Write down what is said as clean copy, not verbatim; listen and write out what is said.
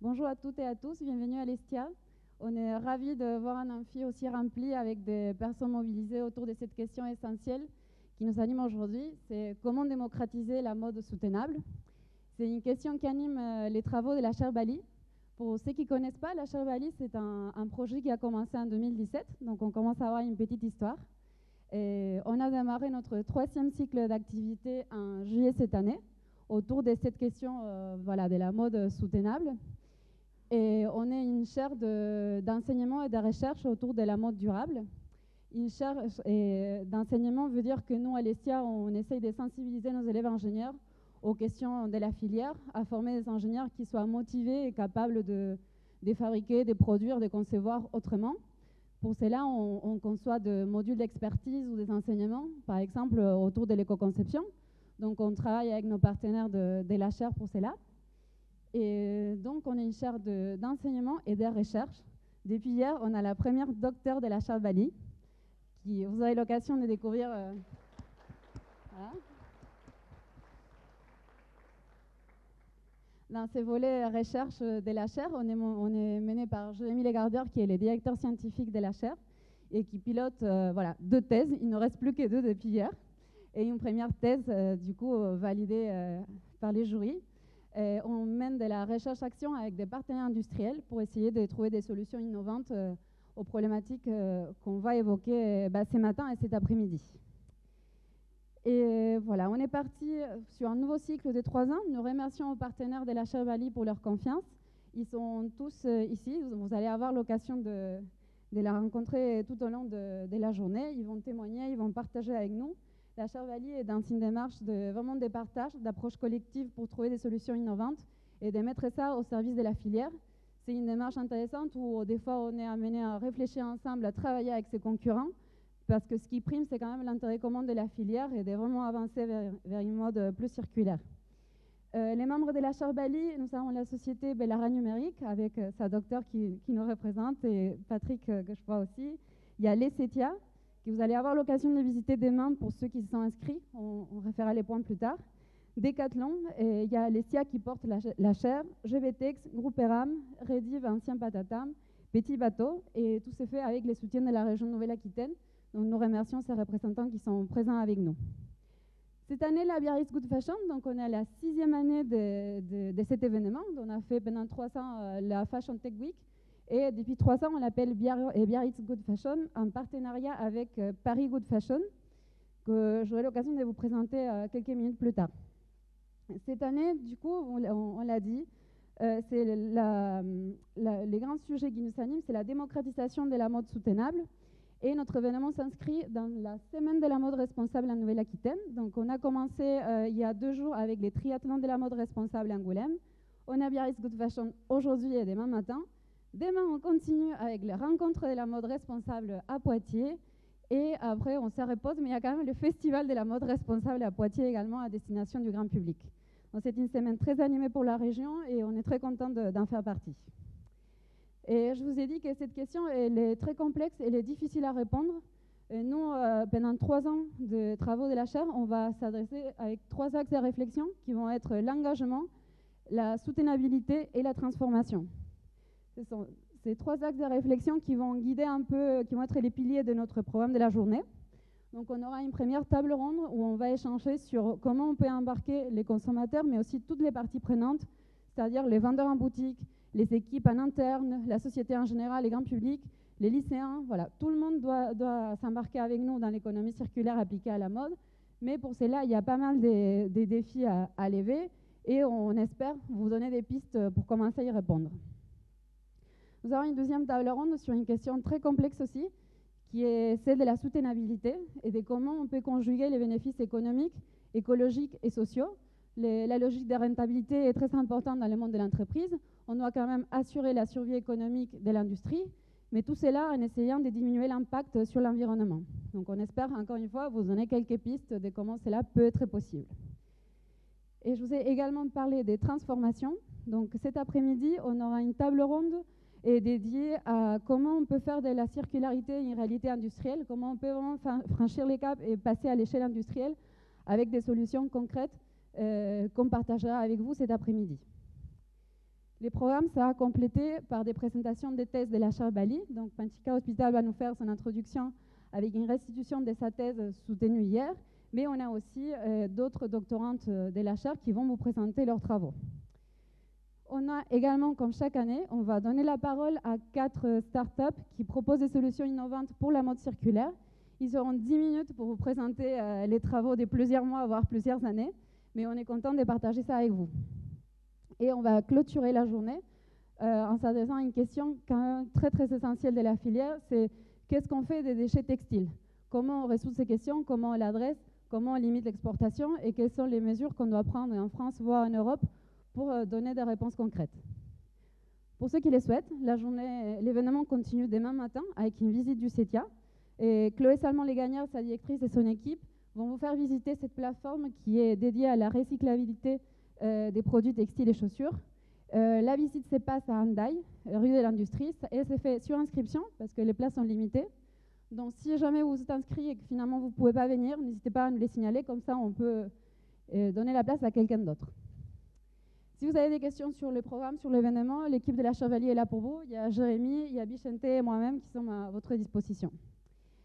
Bonjour à toutes et à tous, bienvenue à l'Estia. On est ravis de voir un amphi aussi rempli avec des personnes mobilisées autour de cette question essentielle qui nous anime aujourd'hui. C'est comment démocratiser la mode soutenable. C'est une question qui anime les travaux de la chaire Bali. Pour ceux qui ne connaissent pas, la chaire Bali, c'est un projet qui a commencé en 2017, donc on commence à avoir une petite histoire. Et on a démarré notre 3e cycle d'activité en juillet cette année autour de cette question de la mode soutenable. Et on est une chaire d'enseignement et de recherche autour de la mode durable. Une chaire d'enseignement veut dire que nous, à l'Estia, on essaye de sensibiliser nos élèves ingénieurs aux questions de la filière, à former des ingénieurs qui soient motivés et capables de fabriquer, de produire, de concevoir autrement. Pour cela, on conçoit des modules d'expertise ou des enseignements, par exemple autour de l'éco-conception. Donc on travaille avec nos partenaires de la chaire pour cela. Et donc on est une chaire d'enseignement et de recherche. Depuis hier, on a la première docteure de la chaire Bali, qui vous aurez l'occasion de découvrir. Voilà. Dans ces volets recherche de la chaire, on est mené par Jérémy Legardeur, qui est le directeur scientifique de la chaire et qui pilote 2 thèses. Il ne reste plus que 2 depuis hier. Et une première thèse, validée par les jurys. On mène de la recherche-action avec des partenaires industriels pour essayer de trouver des solutions innovantes aux problématiques qu'on va évoquer ce matin et cet après-midi. Et voilà, on est parti sur un nouveau cycle de 3 ans. Nous remercions aux partenaires de la chaire Bali pour leur confiance. Ils sont tous ici. Vous allez avoir l'occasion de les rencontrer tout au long de la journée. Ils vont témoigner, ils vont partager avec nous. La chaire Bali est dans une démarche vraiment de partage, d'approche collective pour trouver des solutions innovantes et de mettre ça au service de la filière. C'est une démarche intéressante où des fois on est amené à réfléchir ensemble, à travailler avec ses concurrents, parce que ce qui prime, c'est quand même l'intérêt commun de la filière et de vraiment avancer vers une mode plus circulaire. Les membres de la chaire Bali, nous avons la société Bellara Numérique avec sa docteure qui nous représente et Patrick que je vois aussi. Il y a l'Essetia, que vous allez avoir l'occasion de visiter demain pour ceux qui se sont inscrits. On référera les points plus tard. Decathlon, et il y a l'Estia qui porte la chaire, GVTEX, Groupe Eram, Rediv, Ancien Patatam, Petit Bateau, et tout se fait avec les soutiens de la région Nouvelle-Aquitaine. Donc nous remercions ces représentants qui sont présents avec nous. Cette année, la Biarritz Good Fashion, donc on est à la 6e année de cet événement. On a fait pendant 3 ans la Fashion Tech Week. Et depuis 3 ans, on l'appelle Biarritz Good Fashion en partenariat avec Paris Good Fashion, que j'aurai l'occasion de vous présenter quelques minutes plus tard. Cette année, du coup, on l'a dit, les grands sujets qui nous animent, c'est la démocratisation de la mode soutenable. Et notre événement s'inscrit dans la semaine de la mode responsable en Nouvelle-Aquitaine. Donc on a commencé il y a 2 jours avec les triathlons de la mode responsable à Angoulême. On a Biarritz Good Fashion aujourd'hui et demain matin. Demain, on continue avec les rencontres de la mode responsable à Poitiers. Et après, on se repose, mais il y a quand même le festival de la mode responsable à Poitiers également à destination du grand public. Donc c'est une semaine très animée pour la région et on est très content d'en faire partie. Et je vous ai dit que cette question, elle est très complexe, elle est difficile à répondre. Et nous, pendant 3 ans de travaux de la chaire, on va s'adresser avec 3 axes de réflexion qui vont être l'engagement, la soutenabilité et la transformation. Ce sont ces 3 axes de réflexion qui vont guider un peu, qui vont être les piliers de notre programme de la journée. Donc on aura une première table ronde où on va échanger sur comment on peut embarquer les consommateurs, mais aussi toutes les parties prenantes, c'est-à-dire les vendeurs en boutique, les équipes en interne, la société en général, les grands publics, les lycéens, voilà. Tout le monde doit s'embarquer avec nous dans l'économie circulaire appliquée à la mode. Mais pour cela, il y a pas mal des défis à lever et on espère vous donner des pistes pour commencer à y répondre. Nous avons une deuxième table ronde sur une question très complexe aussi, qui est celle de la soutenabilité et de comment on peut conjuguer les bénéfices économiques, écologiques et sociaux. La logique de rentabilité est très importante dans le monde de l'entreprise. On doit quand même assurer la survie économique de l'industrie, mais tout cela en essayant de diminuer l'impact sur l'environnement. Donc on espère encore une fois vous donner quelques pistes de comment cela peut être possible. Et je vous ai également parlé des transformations. Donc cet après-midi, on aura une table ronde dédiée à comment on peut faire de la circularité une réalité industrielle, comment on peut vraiment franchir les caps et passer à l'échelle industrielle avec des solutions concrètes qu'on partagera avec vous cet après-midi. Les programmes sera complété par des présentations des thèses de Lachar Bali. Donc, Panchika Hospital va nous faire son introduction avec une restitution de sa thèse soutenue hier, mais on a aussi d'autres doctorantes de Lachar qui vont vous présenter leurs travaux. On a également, comme chaque année, on va donner la parole à 4 startups qui proposent des solutions innovantes pour la mode circulaire. Ils auront 10 minutes pour vous présenter les travaux de plusieurs mois, voire plusieurs années, mais on est content de partager ça avec vous. Et on va clôturer la journée en s'adressant à une question quand même très très essentielle de la filière, c'est qu'est-ce qu'on fait des déchets textiles? Comment on résout ces questions? Comment on l'adresse? Comment on limite l'exportation? Et quelles sont les mesures qu'on doit prendre en France, voire en Europe, pour donner des réponses concrètes? Pour ceux qui les souhaitent, l'événement continue demain matin avec une visite du CETIA. Et Chloé Salmon-Légagnard, sa directrice et son équipe vont vous faire visiter cette plateforme qui est dédiée à la recyclabilité des produits textiles et chaussures. La visite se passe à Hendaye, rue de l'Industrie, et c'est fait sur inscription parce que les places sont limitées. Donc si jamais vous êtes inscrit et que finalement vous ne pouvez pas venir, n'hésitez pas à nous les signaler, comme ça on peut donner la place à quelqu'un d'autre. Si vous avez des questions sur le programme, sur l'événement, l'équipe de la Chevalier est là pour vous. Il y a Jérémy, il y a Bichente et moi-même qui sont à votre disposition.